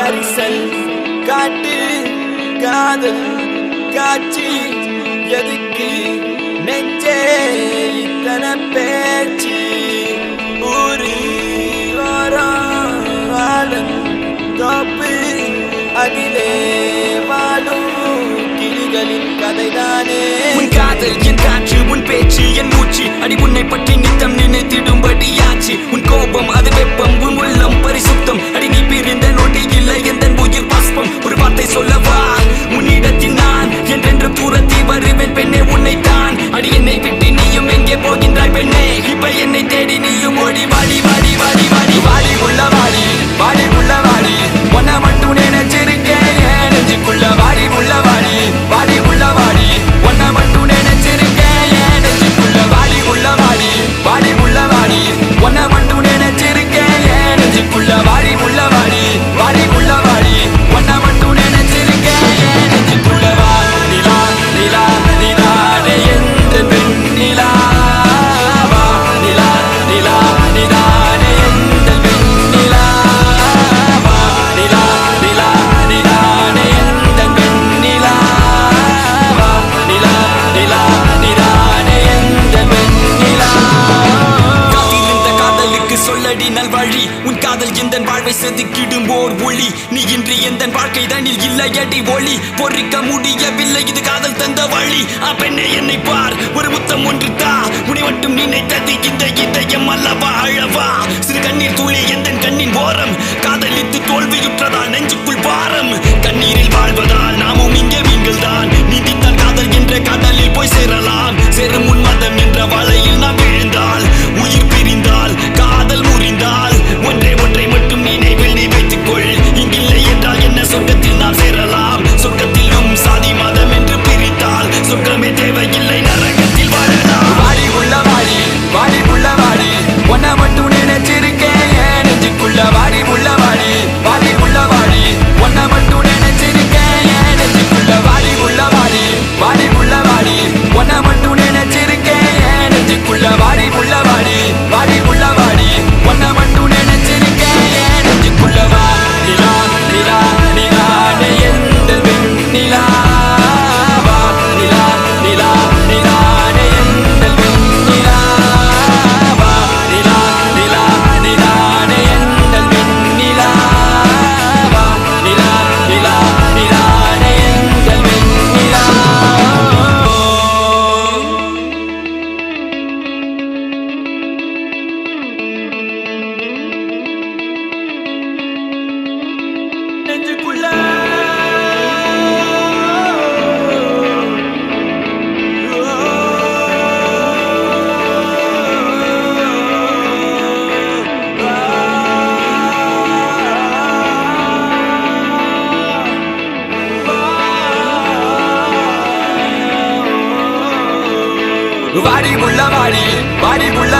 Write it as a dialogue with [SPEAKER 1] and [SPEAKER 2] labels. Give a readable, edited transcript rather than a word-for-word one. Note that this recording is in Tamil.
[SPEAKER 1] பரிசல் காட்டு காதல் காட்சி எதுக்கு நெஞ்சே இத்தனை பேச்சு ஊரு வாரம் தோப்பு அதிலே வாழும் கிளிகளின் கதைதானே
[SPEAKER 2] உன் காதல் என் காற்று உன் பேச்சு என் மூச்சு அடி உன்னை பற்றி நித்தம் நினைத்திடும்படியாச்சு உன் கோபம் அது வெப்பம் உன் உள்ளம் பரிசுத்தம் அடி நீ பிரிந்த நொடி இல்லை எந்த உயிர் பாஸ்பம் ஒரு வார்த்தை சொல்லவா உன்னிடத்தில் நான் என்றென்று தூரத்தி வருவேன் பெண்ணே உன்னைத்தான் அடி என்னை விட்டு நீயும் எங்கே போகின்றாய் பெண்ணே இப்ப என்னை தேடி நீயும் ஓடி வாடி வாடி வாடி வாடி வாடி உள்ள வாடி வாடி உள்ள வாடி ஒன்ன மட்டும் நினைச்சிருக்கேன் நெஞ்சுக்குள்ள வாடி உள்ள வாடி வாடி உள்ள வாடி ஒன்ன மட்டும் நினைச்சிருக்கேன் நெஞ்சுக்குள்ள வாடி உள்ள வாடி வாடி உள்ள வாடி ஒன்ன மட்டும் நினைச்சிருக்கேன் நெஞ்சுக்குள்ள வாடி உள்ள வாடி வாடி உள்ள வாடி ஒன்ன மட்டும் நினைச்சிருக்கேன் நெஞ்சுக்குள்ள வா நிலா நிலா நிலானே எந்த பெண் நிலா வா நிலா நிலா நிலானே எந்த பெண் நிலா வா நிலா நிலா நிலானே எந்த பெண் நிலா வா நிலா நிலா நிலானே எந்த பெண் நிலா காத்திருந்த காதலுக்கு சொல்லடி நல்வழி உன் காதல் எந்த வாழ்வை செதுக்கிடும் ஓர் ஒளி நீ இன்றி எந்த வாழ்க்கை தனில் இல்லையடி ஒளி பொறிக்க முடியவில்லை இது காதல் தந்த வழி பெண்ணே என்னை பார் ஒரு முத்தம் ஒன்று தா உன்னை மட்டும் நினைத்தது இந்த இதயம் அல்லவா அழவா சிறு கண்ணீர் துளி எந்த கண்ணின் ஓரம் காதலித்து தோல்வியுற்றதால் நெஞ்சுக்குள் பாரம் கண்ணீரில் வாழ்வதால் நாமும் இங்கே மீன்கள் தான் நீந்தித்தால் காதல் என்ற கடலில் போய் சேரலாம் சேரும் உன் மதம் என்ற வலையில் நாம் விழுந்தால் உயிர் பிரிந்தால் காதல் முறிந்தால் ஒன்றை மட்டும் நினைவில் நீ வைத்துக்கொள் இங்கில்லை என்றால் என்ன சொர்க்கத்தில் நாம் சேரலாம் சொர்க்கத்திலும் சாதி மதம் என்று பிரித்தால் சொர்க்கமே தேவையில்லை நரகத்தில் வாழலாம் வாடி உள்ள வாடி வாடி உள்ள வாடி ஒன்ன மட்டும் நினைச்சிருக்கேன் நெஞ்சுக்குள்ள வாடி உள்ள வாடி வாடி உள்ள வாடி ஒன்ன மட்டும் நினைச்சிருக்கேன் நெஞ்சுக்குள்ள வாடி உள்ள வாடி வாடி உள்ள வாடி ஒன்ன மட்டும் நினைச்சிருக்கேன் நெஞ்சுக்குள்ள வாடி உள்ள வாடி வாடி உள்ள வாடி ஒன்ன மட்டும் நினைச்சிருக்கேன் நெஞ்சுக்குள்ள வா நிலா நிலா நிலானே எந்த பெண் நிலா வா நிலா நிலா நிலானே எந்த பெண் நிலா வா நிலா நிலா நிலானே எந்த பெண் நிலா வா நிலா நிலா நிலானே எந்த பெண் நிலா நெஞ்சுக்குள்ள வாடி உள்ள வாடி வாடி உள்ள